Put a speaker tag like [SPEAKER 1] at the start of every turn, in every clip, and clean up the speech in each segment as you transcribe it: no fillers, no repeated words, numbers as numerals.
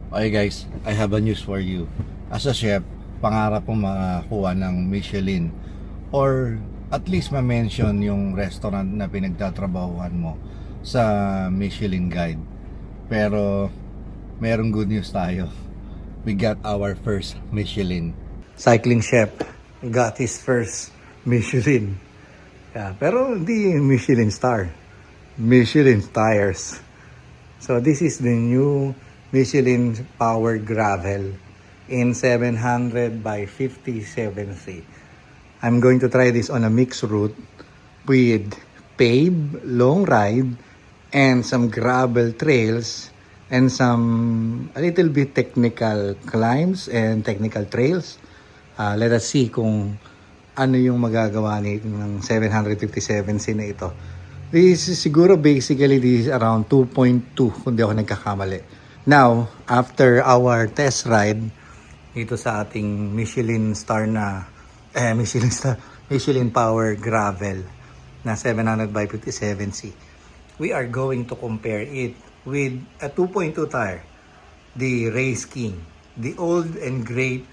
[SPEAKER 1] Okay guys, I have a news for you. As a chef, pangarap kong makakuha ng Michelin or at least ma-mention yung restaurant na pinagtatrabahuan mo sa Michelin Guide. Pero merong good news tayo. We got our first Michelin. Cycling chef got his first Michelin. Yeah, pero hindi Michelin star. Michelin tires. So this is the new Michelin Power Gravel in 700 by 57C. I'm going to try this on a mixed route with paved long ride and some gravel trails and some a little bit technical climbs and technical trails. Let us see kung ano yung magagawa ng 757C na ito. This is siguro basically this is around 2.2 kung di ako nagkakamali. Now, after our test ride dito sa ating Michelin Power Gravel na 700 by 57C, we are going to compare it with a 2.2 tire, the Race King, the old and great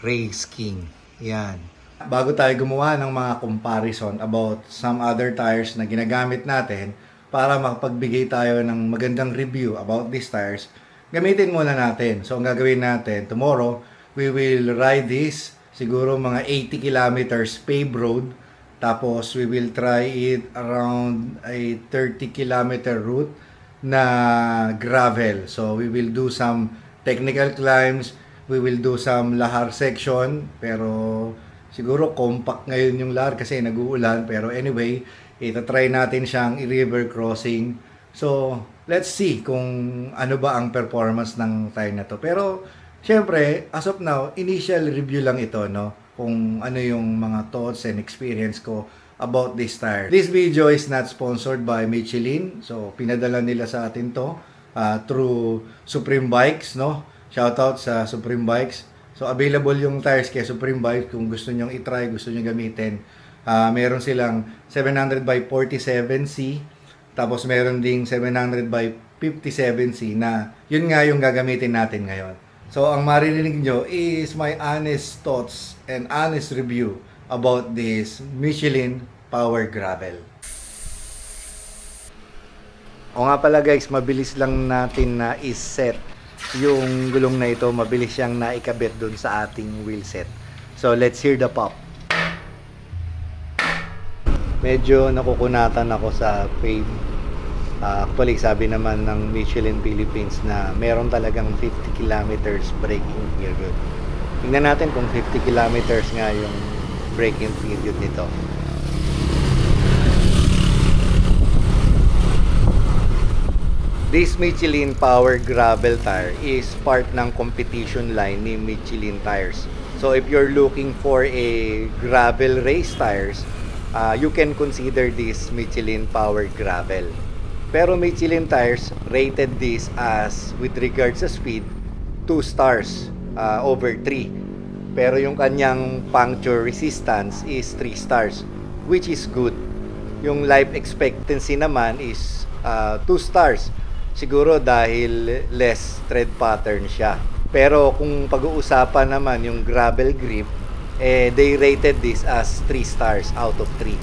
[SPEAKER 1] Race King. Yan. Bago tayo gumawa ng mga comparison about some other tires na ginagamit natin para makapagbigay tayo ng magandang review about these tires, gamitin muna natin. So, ang gagawin natin, tomorrow, we will ride this, siguro mga 80 kilometers paved road. Tapos, we will try it around a 30 kilometer route na gravel. So, we will do some technical climbs, we will do some lahar section, pero siguro compact ngayon yung lahar kasi nag-uulan. Pero anyway, itatry natin siyang i-river crossing. So, let's see kung ano ba ang performance ng tire na to. Pero, syempre, as of now, initial review lang ito, no? Kung ano yung mga thoughts and experience ko about this tire. This video is not sponsored by Michelin. So, pinadala nila sa atin to through Supreme Bikes, no? Shoutout sa Supreme Bikes. So, available yung tires kay Supreme Bikes kung gusto nyong itry, gusto nyong gamitin. Meron silang 700 by 47C. Tapos meron ding 700 by 57C na yun nga yung gagamitin natin ngayon. So, ang maririnig nyo is my honest thoughts and honest review about this Michelin Power Gravel. O nga pala guys, mabilis lang natin na is-set yung gulong na ito. Mabilis siyang naikabit dun sa ating wheel set. So, let's hear the pop. Medyo nakukunatan ako sa pave. Actually, sabi naman ng Michelin Philippines na meron talagang 50 kilometers braking period. Tingnan natin kung 50 kilometers nga yung braking period nito. This Michelin Power Gravel tire is part ng competition line ni Michelin Tires. So if you're looking for a gravel race tires, you can consider this Michelin Power Gravel. Pero Michelin Tires rated this as, with regards sa speed, 2 stars over 3. Pero yung kanyang puncture resistance is 3 stars, which is good. Yung life expectancy naman is 2 stars. Siguro dahil less tread pattern siya. Pero kung pag-uusapan naman yung gravel grip, they rated this as 3 stars out of 3.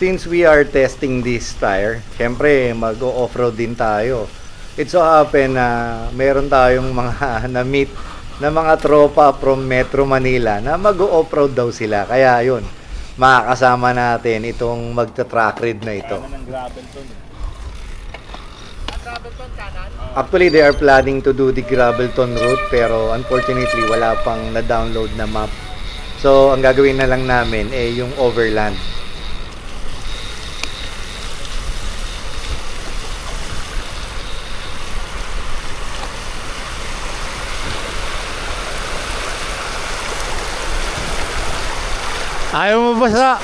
[SPEAKER 1] Since we are testing this tire, syempre mag-off-road din tayo. It so happen na meron tayong mga na-meet na mga tropa from Metro Manila na mag-off-road daw sila. Kaya yun, makakasama natin itong magta-track ride na ito. Actually, they are planning to do the Gravelton route, pero unfortunately wala pang na-download na map. So, ang gagawin na lang namin yung overland. Ayaw mo basa.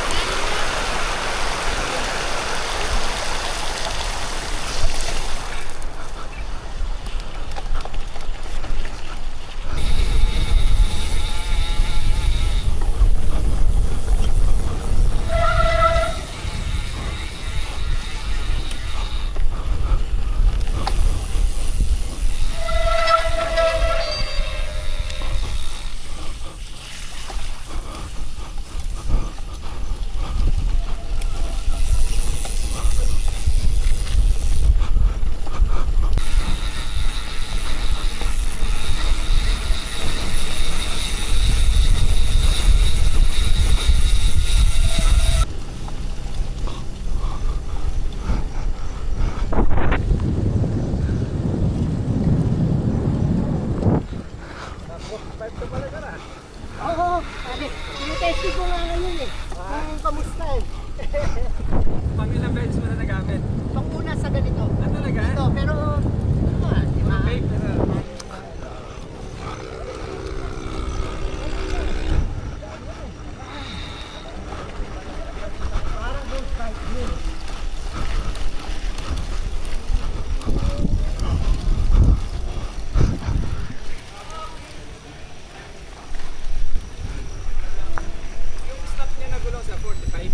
[SPEAKER 2] Sabi, tinitesting ko nga ngayon eh. Kung kamusta eh.
[SPEAKER 3] Pang ilang beses mo na nagamit?
[SPEAKER 2] Panguna sa ganito.
[SPEAKER 3] Ah, talaga?
[SPEAKER 2] Ito, pero di ba?
[SPEAKER 3] Fake na.
[SPEAKER 2] Parang gold fight yun.
[SPEAKER 3] Yung stop niya na gulong sa 45.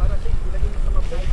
[SPEAKER 3] Para siya, ilagay mo sa mabait.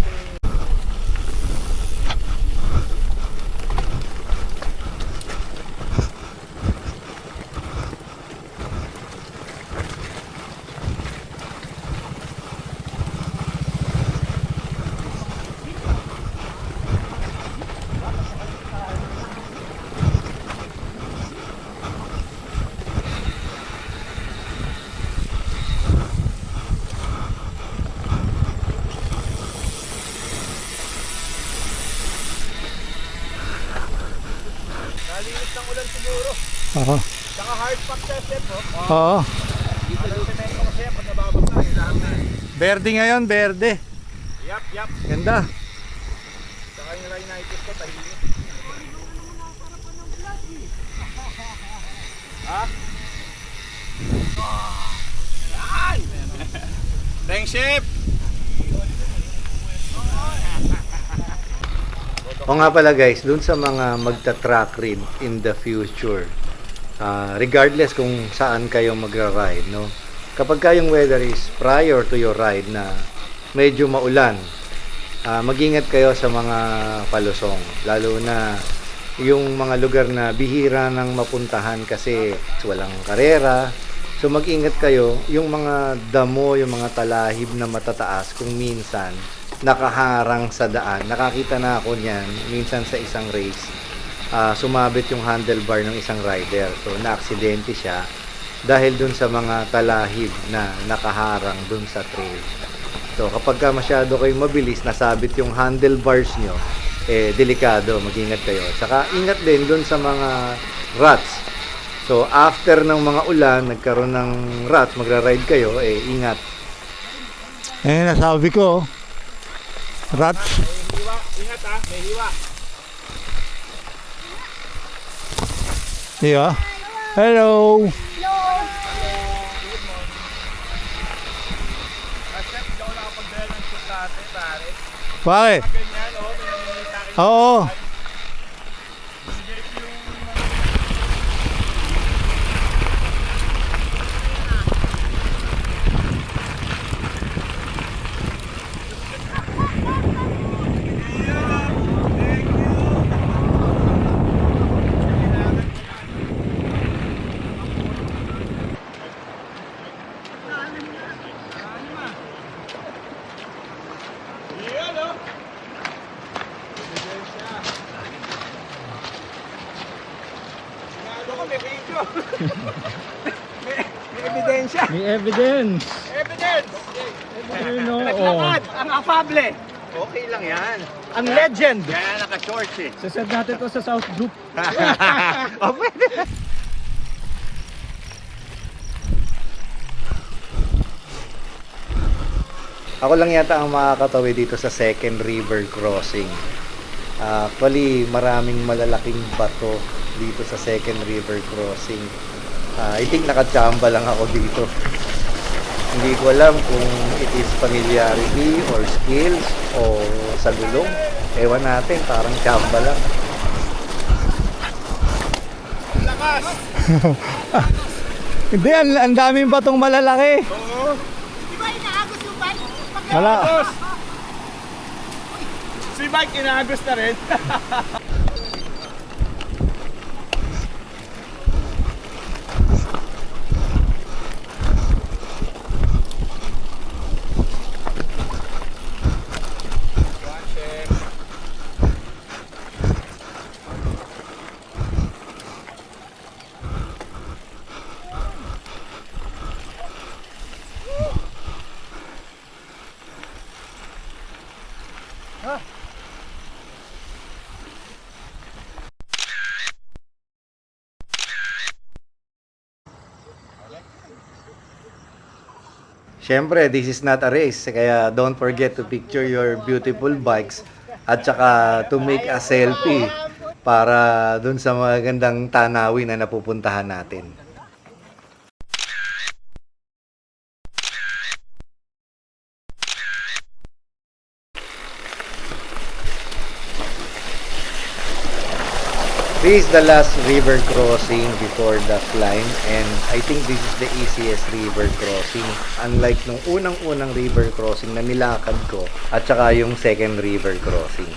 [SPEAKER 3] Nalinis ng ulan siguro.
[SPEAKER 1] Oo.
[SPEAKER 3] Saka hard pack sa step, oh.
[SPEAKER 1] Oo.
[SPEAKER 3] Dito yung semento kasi yan, pag nababasa, kailangan na.
[SPEAKER 1] Berde ngayon, berde.
[SPEAKER 3] Yap, yap.
[SPEAKER 1] Ganda.
[SPEAKER 3] Saka yung rhinitis ko, tahimik. Ha? Yan! Thanks, Chef!
[SPEAKER 1] O nga pala guys, dun sa mga magta-track rin in the future, regardless kung saan kayo magra-ride, no? Kapag kayong weather is prior to your ride na medyo maulan, mag-ingat kayo sa mga palusong. Lalo na yung mga lugar na bihira nang mapuntahan kasi walang karera. So mag-ingat kayo, yung mga damo, yung mga talahib na matataas kung minsan nakaharang sa daan. Nakakita na ako niyan minsan sa isang race. Sumabit yung handlebar ng isang rider. So na-aksidente siya dahil dun sa mga talahib na nakaharang dun sa trail. So kapag ka masyado kayong mabilis, nasabit yung handlebars nyo, delikado, mag-ingat kayo. Saka ingat din dun sa mga ruts. So after ng mga ulan, nagkaroon ng ruts, magra-ride kayo, ingat. Nasabi ko, ruts.
[SPEAKER 3] May hiwa. Ingat ha, may hiwa.
[SPEAKER 1] Diba? Hello.
[SPEAKER 3] Chef, hindi ako nakapagdala ng shoot natin, pare.
[SPEAKER 1] Bakit?
[SPEAKER 3] Ganyan, oh, may naninita kayo.
[SPEAKER 1] Oo.
[SPEAKER 3] Yan, oh. Ano ko, may video. may ebidensya.
[SPEAKER 4] May evidence.
[SPEAKER 3] Evidence!
[SPEAKER 4] Ayun, oo.
[SPEAKER 3] Naglakad, ang afable.
[SPEAKER 1] Okay lang yan.
[SPEAKER 3] Ang legend.
[SPEAKER 1] Kaya naka-shorts eh.
[SPEAKER 4] Sasad natin to sa South Group.
[SPEAKER 1] O, pwede. Ako lang yata ang makakatawi dito sa Second River Crossing. Actually, maraming malalaking bato dito sa Second River Crossing. I think nakachamba lang ako dito. Hindi ko alam kung it is familiarity or skills o sa gulong. Ewan natin, parang chamba lang.
[SPEAKER 3] Lakas!
[SPEAKER 1] Hindi, ang daming batong malalaki.
[SPEAKER 3] Oo.
[SPEAKER 2] Di ba inaagos yung bike?
[SPEAKER 1] Wala.
[SPEAKER 3] Agos! Si Mike inaagos na rin.
[SPEAKER 1] Siyempre, this is not a race, kaya don't forget to picture your beautiful bikes at saka to make a selfie para dun sa magandang tanawin na napupuntahan natin. This is the last river crossing before the climb, and I think this is the easiest river crossing. Unlike nung unang-unang river crossing na nilakad ko at saka yung second river crossing.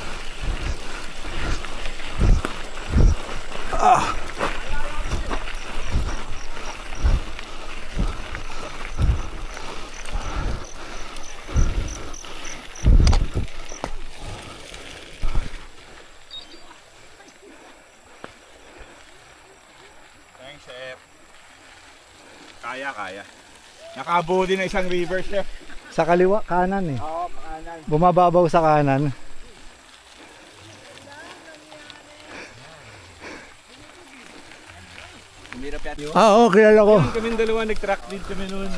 [SPEAKER 3] Thanks, chef. Kaya. Nakabuo din ng isang river, chef.
[SPEAKER 1] Sa kaliwa, kanan eh.
[SPEAKER 3] Oo, pakanan.
[SPEAKER 1] Bumababaw sa kanan.
[SPEAKER 3] Umirap yan.
[SPEAKER 1] Oo, kilala ko.
[SPEAKER 3] Kaming dalawa nag-track din kami noon.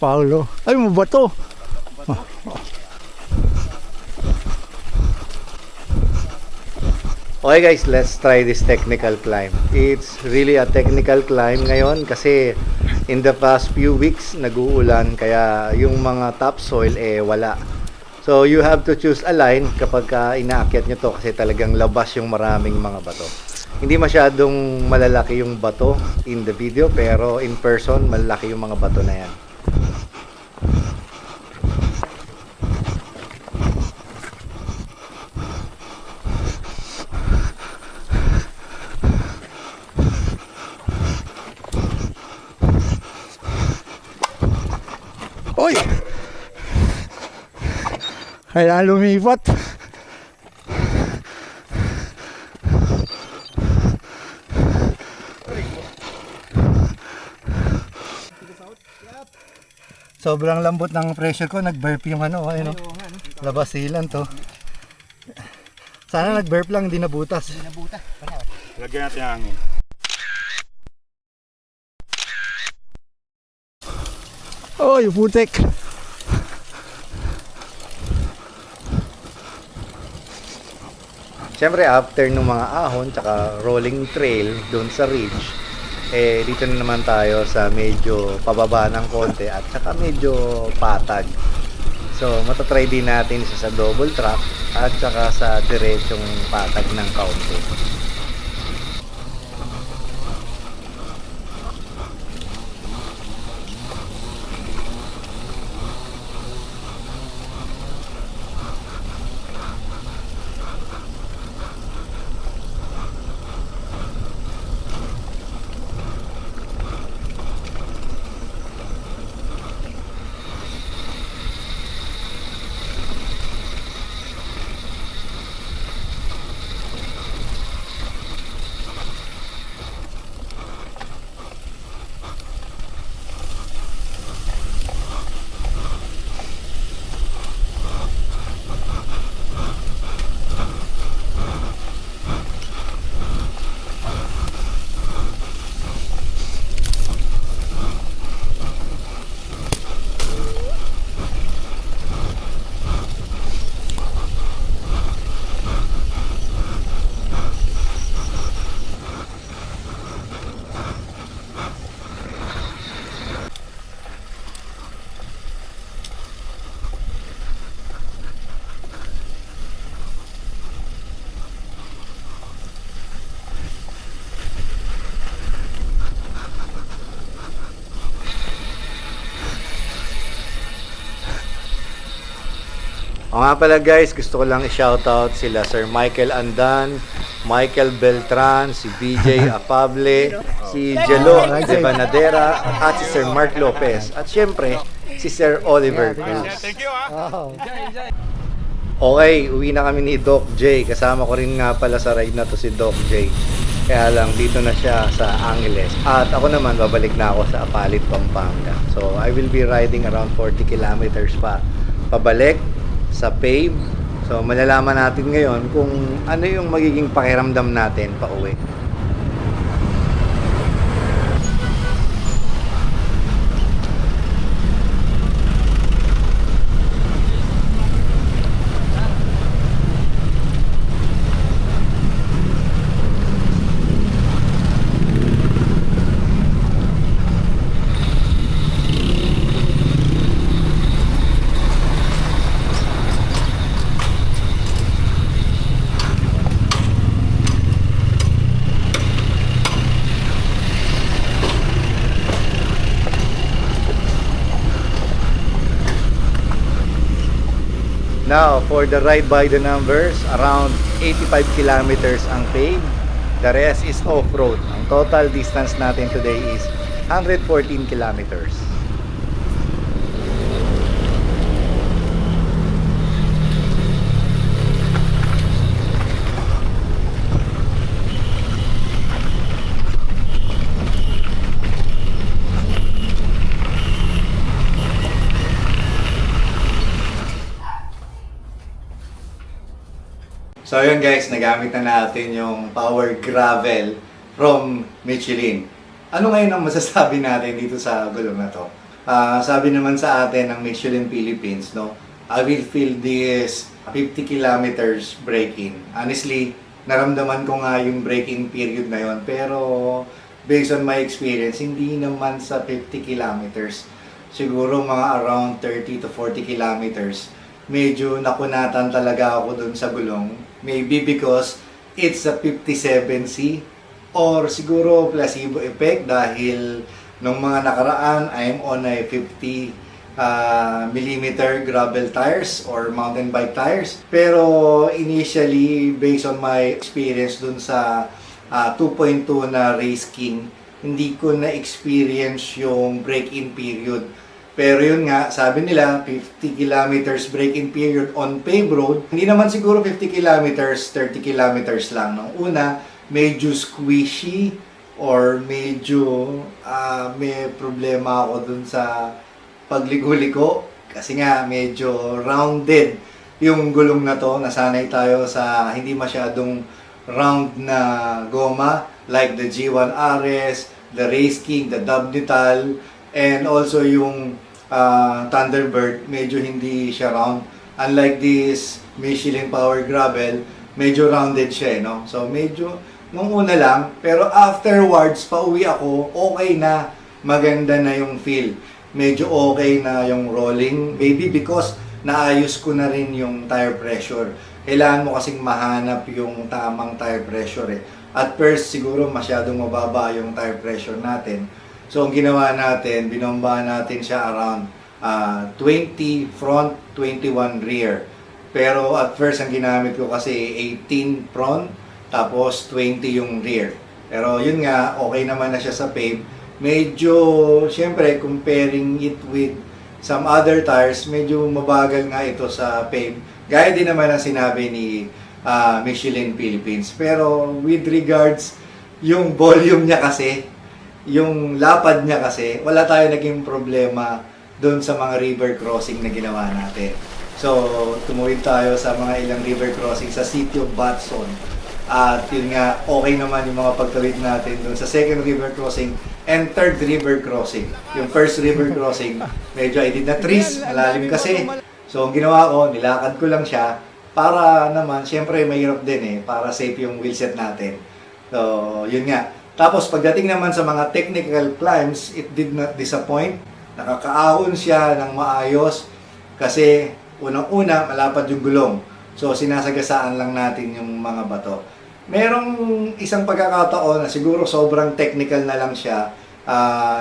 [SPEAKER 1] Paulo. Ay, mabato. Okay guys, let's try this technical climb. It's really a technical climb ngayon kasi in the past few weeks nag-uulan kaya yung mga topsoil wala. So you have to choose a line kapag inaakyat nyo to kasi talagang labas yung maraming mga bato. Hindi masyadong malalaki yung bato in the video pero in person malalaki yung mga bato na yan. Oy! Kaya lumipat. Sobrang lambot ng pressure ko, nag-burp yung ayun, labasilan to. Sana nag-burp lang, hindi nabutas.
[SPEAKER 3] Lagyan natin ang hangin.
[SPEAKER 1] Oh, yung putek. Siyempre, after ng mga ahon, tsaka rolling trail doon sa ridge, dito na naman tayo sa medyo pababa ng konti at saka medyo patag. So, matatry din natin sa double track at saka sa diretsong patag ng kaunti. O nga pala guys, gusto ko lang i-shoutout sila Sir Michael Andan, Michael Beltran, si BJ Afable, si Jelo de Banadera, at si Sir Mark Lopez. At syempre, si Sir Oliver Cruz.
[SPEAKER 3] Thank you, ah.
[SPEAKER 1] Okay, uwi na kami ni Doc J. Kasama ko rin nga pala sa ride na to si Doc J. Kaya lang, dito na siya sa Angeles. At ako naman, babalik na ako sa Apalit, Pampanga. So, I will be riding around 40 kilometers pa. Pabalik sa pave. So, malalaman natin ngayon kung ano yung magiging pakiramdam natin pa uwi. Now, for the ride by the numbers, around 85 kilometers ang paved. The rest is off-road. Ang total distance natin today is 114 kilometers. So yun guys, nagamit na natin yung Power Gravel from Michelin. Ano ngayon ang masasabi natin dito sa gulong na to? Sabi naman sa atin ng Michelin Philippines, no, I will feel this 50 kilometers braking. Honestly, naramdaman ko nga yung braking period na yon, pero based on my experience, hindi naman sa 50 kilometers. Siguro mga around 30 to 40 kilometers. Medyo nakunatan talaga ako dun sa gulong. Maybe because it's a 57C or siguro placebo effect dahil nung mga nakaraan I'm on a 50 millimeter gravel tires or mountain bike tires. Pero initially, based on my experience dun sa 2.2 na Race King, hindi ko na-experience yung break-in period. Pero yun nga, sabi nila, 50 kilometers break-in period on paved road. Hindi naman siguro 50 kilometers, 30 kilometers lang. Nung una, medyo squishy or medyo may problema ako dun sa pagligo-liko. Kasi nga, medyo rounded yung gulong na to. Nasanay tayo sa hindi masyadong round na goma like the G1 RS, the Race King, the Dubnital, and also yung Thunderbird, medyo hindi siya round. Unlike this Michelin Power Gravel, medyo rounded siya, no? So medyo nung una lang, pero afterwards pauwi ako, okay na, maganda na yung feel. Medyo okay na yung rolling, maybe because naayos ko na rin yung tire pressure. Kailangan mo kasing mahanap yung tamang tire pressure eh. At first siguro masyadong mababa yung tire pressure natin. So, ang ginawa natin, binomba natin siya around 20 front, 21 rear. Pero at first, ang ginamit ko kasi 18 front, tapos 20 yung rear. Pero yun nga, okay naman na siya sa pave. Medyo, syempre, comparing it with some other tires, medyo mabagal nga ito sa pave. Gaya din naman ang sinabi ni Michelin Philippines. Pero with regards, yung volume niya kasi, yung lapad niya kasi, wala tayo naging problema doon sa mga river crossing na ginawa natin. So, tumuwid tayo sa mga ilang river crossing sa City of Batson. At yun nga, okay naman yung mga pagtawid natin doon sa second river crossing and third river crossing. Yung first river crossing, medyo I did na trees, malalim kasi. So, ang ginawa ko, nilakad ko lang siya para naman, syempre mahirap din eh, para safe yung wheelset natin. So, yun nga. Tapos pagdating naman sa mga technical climbs, it did not disappoint. Nakakaahon siya ng maayos kasi unang-una malapad yung gulong. So sinasagasaan lang natin yung mga bato. Merong isang pagkakataon na siguro sobrang technical na lang siya.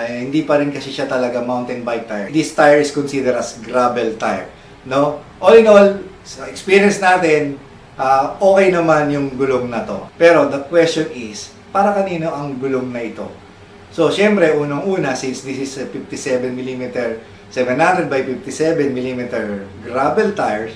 [SPEAKER 1] Hindi pa rin kasi siya talaga mountain bike tire. This tire is considered as gravel tire. No? All in all, sa experience natin, okay naman yung gulong na to. Pero the question is, para kanino ang gulong na ito? So, syempre, unang-una, since this is a 57mm, 700 by 57mm gravel tires,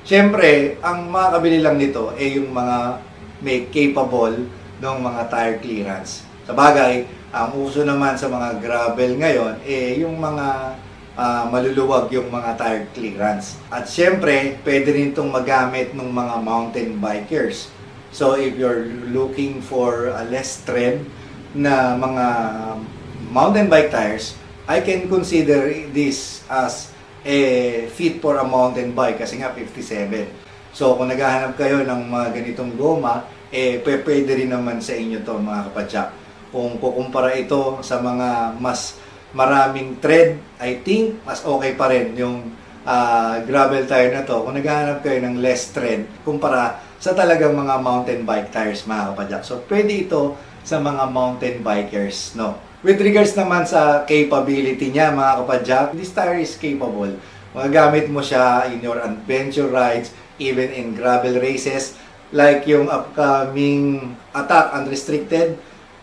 [SPEAKER 1] syempre, ang makakabili lang nito ay yung mga may capable ng mga tire clearance. Sa bagay, ang uso naman sa mga gravel ngayon, yung mga maluluwag yung mga tire clearance. At syempre, pwede rin itong magamit ng mga mountain bikers. So if you're looking for a less tread na mga mountain bike tires, I can consider this as a fit for a mountain bike kasi nga 57. So kung naghahanap kayo ng mga ganitong goma, pwede rin naman sa inyo to mga kapadyak. Kung kukumpara ito sa mga mas maraming tread, I think mas okay pa rin yung gravel tire na to. Kung naghahanap kayo ng less tread, kumpara sa talagang mga mountain bike tires mga kapadyak. So, pwede ito sa mga mountain bikers, no? With regards naman sa capability niya mga kapadyak, this tire is capable Magagamit mo siya in your adventure rides, even in gravel races, like yung upcoming Attack Unrestricted,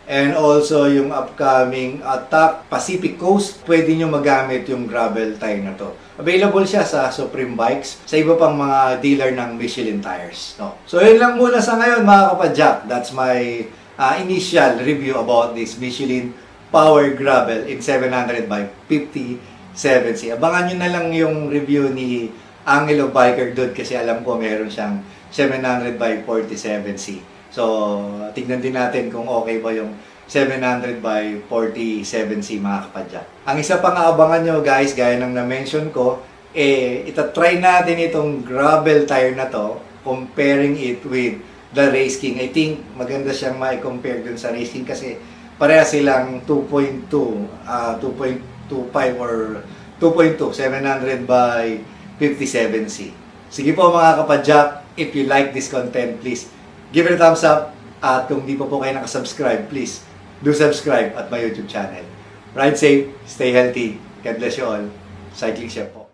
[SPEAKER 1] and also yung upcoming Attack Pacific Coast. Pwede nyo magamit yung gravel tire na to. Available siya sa Supreme Bikes, sa iba pang mga dealer ng Michelin tires. No? So yun lang muna sa ngayon mga kapadyak. That's my initial review about this Michelin Power Gravel in 700 by 57C. Abangan nyo na lang yung review ni Angelo Biker Dude kasi alam ko meron siyang 700 by 47C. So, tignan din natin kung okay ba yung 700 by 47C mga kapadyak. Ang isa pang aabangan nyo guys, gaya ng na-mention ko, itatry natin itong gravel tire na to, comparing it with the Race King. I think maganda siyang ma-compare dun sa Race King kasi pareha silang 2.2, 2.25 or 2.2, 700 by 57C. Sige po mga kapadyak, if you like this content, please give it a thumbs up. At kung di pa po kayo nakasubscribe, please do subscribe at my YouTube channel. Ride safe, stay healthy. God bless you all. Cycling Chef po.